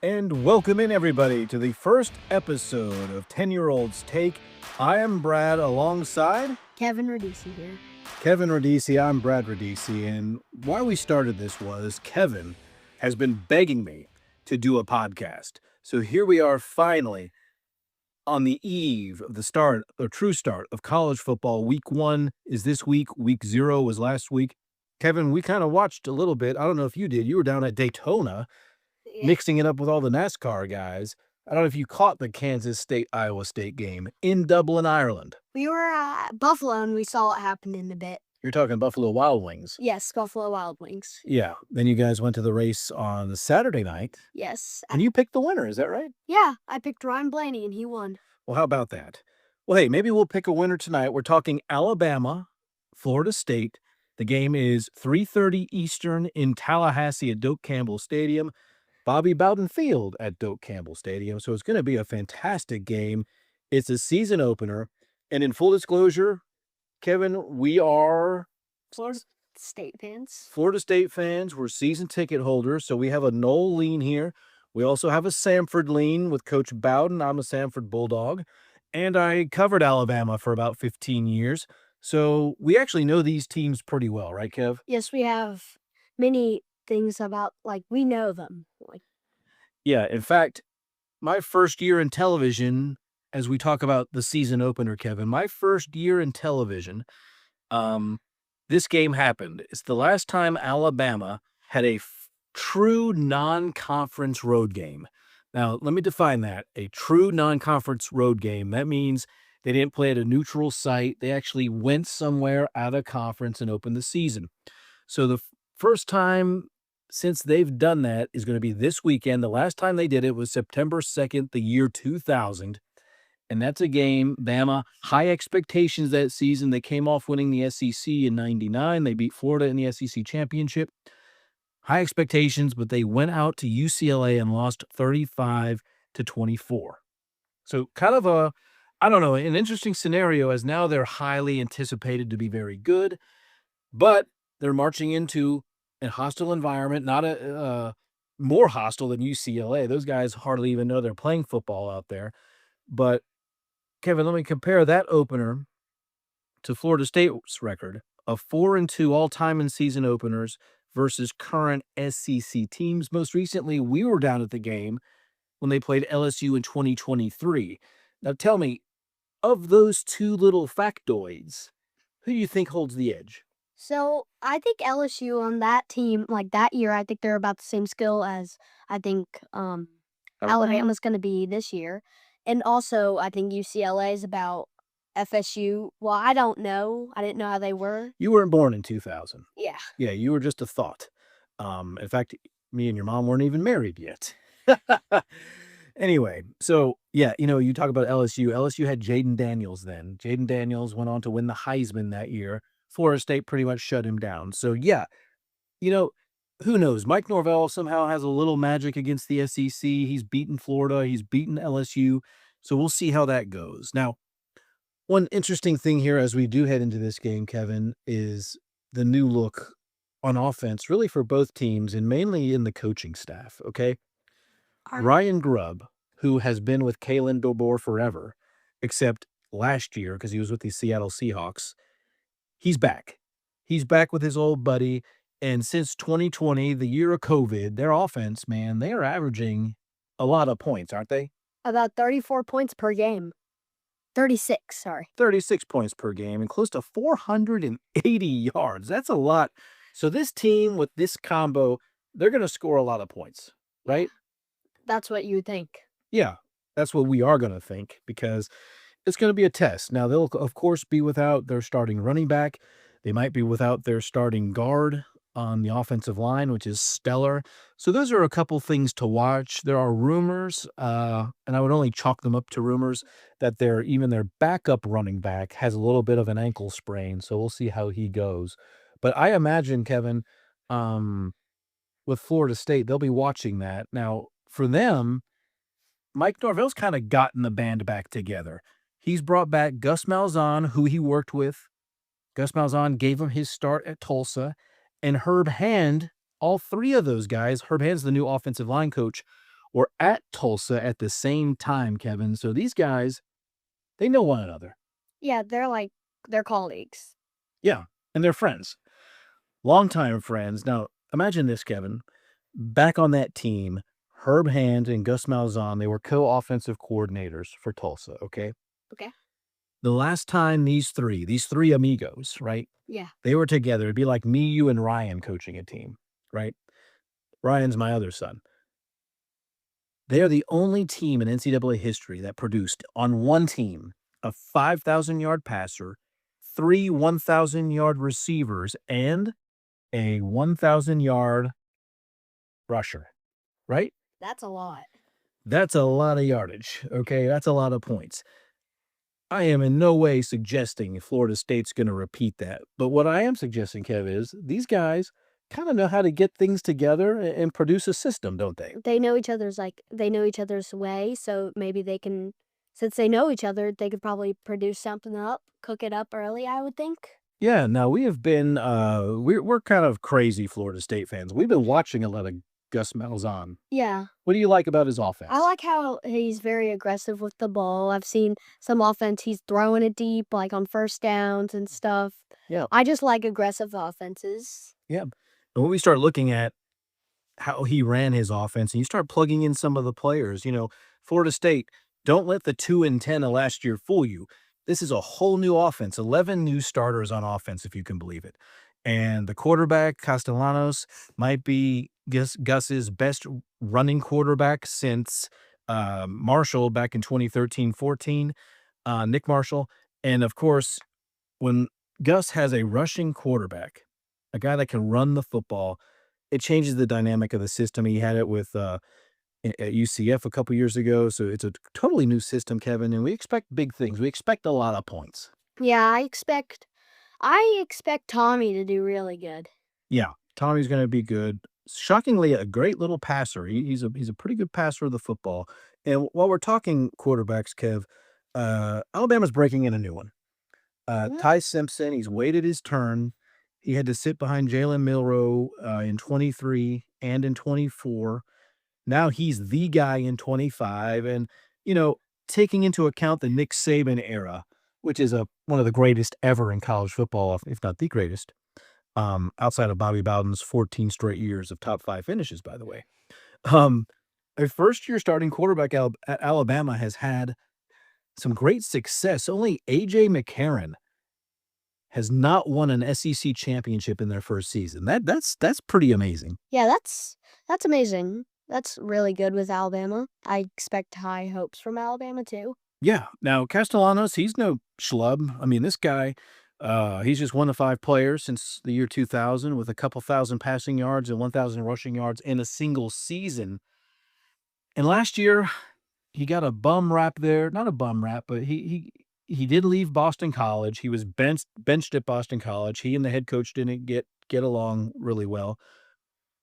And welcome in, everybody, to the first episode of 10-Year-Old's Take. I am Brad alongside Kevin Radici here. Kevin Radici. I'm Brad Radici, and why we started this was Kevin has been begging me to do a podcast. So here we are finally on the eve of the start, the true start of college football. Week 1 is this week. Week 0 was last week. Kevin, we kind of watched a little bit. I don't know if you did. You were down at Daytona mixing it up with all the NASCAR guys. I don't know if you caught the Kansas State-Iowa State game in Dublin, Ireland. We were at Buffalo and we saw it happen in a bit. You're talking Buffalo Wild Wings. Yes, Buffalo Wild Wings. Yeah. Then you guys went to the race on Saturday night. Yes. And you picked the winner, is that right? Yeah, I picked Ryan Blaney and he won. Well, how about that? Well, hey, maybe we'll pick a winner tonight. We're talking Alabama, Florida State. The game is 3:30 Eastern in Tallahassee at Doak Campbell Stadium. Bobby Bowden Field at Doak Campbell Stadium. So it's going to be a fantastic game. It's a season opener. And in full disclosure, Kevin, we are Florida State fans. Florida State fans. We're season ticket holders. So we have a Nole lean here. We also have a Samford lean with Coach Bowden. I'm a Samford Bulldog. And I covered Alabama for about 15 years. So we actually know these teams pretty well, right, Kev? Yes, we have many things about, we know them. Yeah, in fact, my first year in television, as we talk about the season opener, Kevin, my first year in television, this game happened. It's the last time Alabama had a true non-conference road game. Now, let me define that. A true non-conference road game. That means they didn't play at a neutral site. They actually went somewhere out of conference and opened the season. So the first time since they've done that is going to be this weekend. The last time they did it was September 2nd, the year 2000. And that's a game, Bama, high expectations that season. They came off winning the SEC in 99. They beat Florida in the SEC championship. High expectations, but they went out to UCLA and lost 35-24. So kind of an interesting scenario, as now they're highly anticipated to be very good, but they're marching into a hostile environment, not more hostile than UCLA. Those guys hardly even know they're playing football out there. But, Kevin, let me compare that opener to Florida State's record of 4-2 all-time in season openers versus current SEC teams. Most recently, we were down at the game when they played LSU in 2023. Now, tell me, of those two little factoids, who do you think holds the edge? So I think LSU on that team, that year, I think they're about the same skill as I think Alabama's going to be this year. And also, I think UCLA is about FSU. Well, I don't know. I didn't know how they were. You weren't born in 2000. Yeah. Yeah, you were just a thought. In fact, me and your mom weren't even married yet. Anyway, so, yeah, you talk about LSU. LSU had Jaden Daniels then. Jaden Daniels went on to win the Heisman that year. Florida State pretty much shut him down. So, yeah, who knows? Mike Norvell somehow has a little magic against the SEC. He's beaten Florida. He's beaten LSU. So we'll see how that goes. Now, one interesting thing here as we do head into this game, Kevin, is the new look on offense, really for both teams and mainly in the coaching staff, okay? Ryan Grubb, who has been with Kalen DeBoer forever, except last year because he was with the Seattle Seahawks, he's back. He's back with his old buddy. And since 2020, the year of COVID, their offense, man, they are averaging a lot of points, aren't they? About 34 points per game. 36, sorry. 36 points per game and close to 480 yards. That's a lot. So this team with this combo, they're going to score a lot of points, right? That's what you think. Yeah, that's what we are going to think because it's going to be a test. Now, they'll, of course, be without their starting running back. They might be without their starting guard on the offensive line, which is stellar. So those are a couple things to watch. There are rumors, and I would only chalk them up to rumors, that even their backup running back has a little bit of an ankle sprain. So we'll see how he goes. But I imagine, Kevin, with Florida State, they'll be watching that. Now, for them, Mike Norvell's kind of gotten the band back together. He's brought back Gus Malzahn, who he worked with. Gus Malzahn gave him his start at Tulsa. And Herb Hand, all three of those guys, Herb Hand's the new offensive line coach, were at Tulsa at the same time, Kevin. So these guys, they know one another. Yeah, they're colleagues. Yeah, and they're friends, longtime friends. Now, imagine this, Kevin. Back on that team, Herb Hand and Gus Malzahn, they were co-offensive coordinators for Tulsa, okay? Okay. The last time these three amigos, right? Yeah. They were together. It'd be like me, you, and Ryan coaching a team, right? Ryan's my other son. They are the only team in NCAA history that produced on one team a 5,000-yard passer, three 1,000-yard receivers, and a 1,000-yard rusher, right? That's a lot. That's a lot of yardage, okay? That's a lot of points. I am in no way suggesting Florida State's going to repeat that. But what I am suggesting, Kev, is these guys kind of know how to get things together and produce a system, don't they? They know each other's way, so maybe they can, since they know each other, they could probably produce something up, cook it up early, I would think. Yeah, now we have been we're kind of crazy Florida State fans. We've been watching a lot of Gus Malzahn. Yeah. What do you like about his offense? I like how he's very aggressive with the ball. I've seen some offense, he's throwing it deep, like on first downs and stuff. Yeah. I just like aggressive offenses. Yeah. And when we start looking at how he ran his offense, and you start plugging in some of the players, Florida State, don't let the 2-10 of last year fool you. This is a whole new offense, 11 new starters on offense, if you can believe it. And the quarterback, Castellanos, might be Gus's best running quarterback since Marshall back in 2013-14, Nick Marshall. And, of course, when Gus has a rushing quarterback, a guy that can run the football, it changes the dynamic of the system. He had it with at UCF a couple years ago, so it's a totally new system, Kevin, and we expect big things. We expect a lot of points. Yeah, I expect Tommy to do really good. Yeah, Tommy's going to be good. Shockingly, a great little passer. He's a pretty good passer of the football. And while we're talking quarterbacks, Kev, Alabama's breaking in a new one. Ty Simpson, he's waited his turn. He had to sit behind Jalen Milroe in 23 and in 24. Now he's the guy in 25. And, taking into account the Nick Saban era, which is one of the greatest ever in college football, if not the greatest, outside of Bobby Bowden's 14 straight years of top 5 finishes, by the way. A first-year starting quarterback at Alabama has had some great success. Only A.J. McCarron has not won an SEC championship in their first season. That's pretty amazing. Yeah, that's amazing. That's really good with Alabama. I expect high hopes from Alabama too. Yeah. Now, Castellanos, he's no schlub. I mean, this guy, he's just one of 5 players since the year 2000 with a couple thousand passing yards and 1,000 rushing yards in a single season. And last year, he got a bum rap there. Not a bum rap, but he did leave Boston College. He was benched at Boston College. He and the head coach didn't get along really well.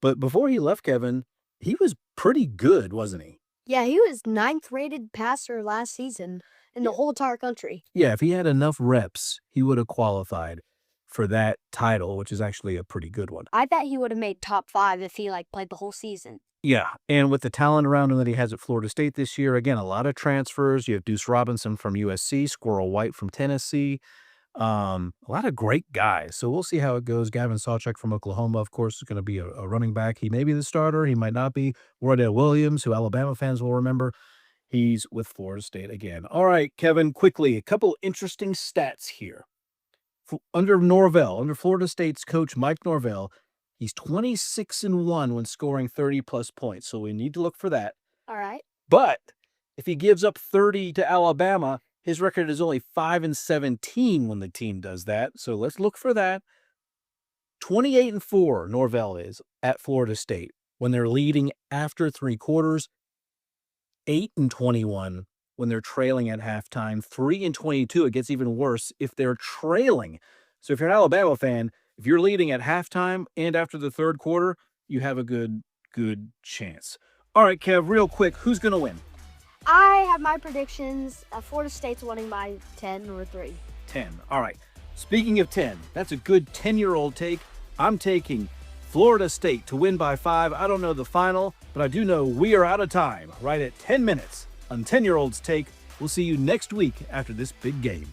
But before he left, Kevin, he was pretty good, wasn't he? Yeah, he was 9th rated passer last season in the whole entire country. Yeah, if he had enough reps, he would have qualified for that title, which is actually a pretty good one. I bet he would have made top 5 if he played the whole season. Yeah, and with the talent around him that he has at Florida State this year, again, a lot of transfers. You have Deuce Robinson from USC, Squirrel White from Tennessee. A lot of great guys. So we'll see how it goes. Gavin Sawchuk from Oklahoma, of course, is going to be a running back. He may be the starter. He might not be. Wardell Williams, who Alabama fans will remember, he's with Florida State again. All right, Kevin, quickly, a couple interesting stats here. Under Florida State's coach Mike Norvell, he's 26-1 when scoring 30-plus points. So we need to look for that. All right. But if he gives up 30 to Alabama, his record is only 5-17 when the team does that. So let's look for that. 28-4 Norvell is at Florida State when they're leading after 3 quarters. 8-21 when they're trailing at halftime. 3-22, it gets even worse if they're trailing. So if you're an Alabama fan, if you're leading at halftime and after the 3rd quarter, you have a good chance. All right, Kev, real quick, who's going to win? I have my predictions. Florida State's winning by 10 or 3. 10. All right. Speaking of 10, that's a good 10-year-old take. I'm taking Florida State to win by 5. I don't know the final, but I do know we are out of time right at 10 minutes on 10-Year-Old's Take. We'll see you next week after this big game.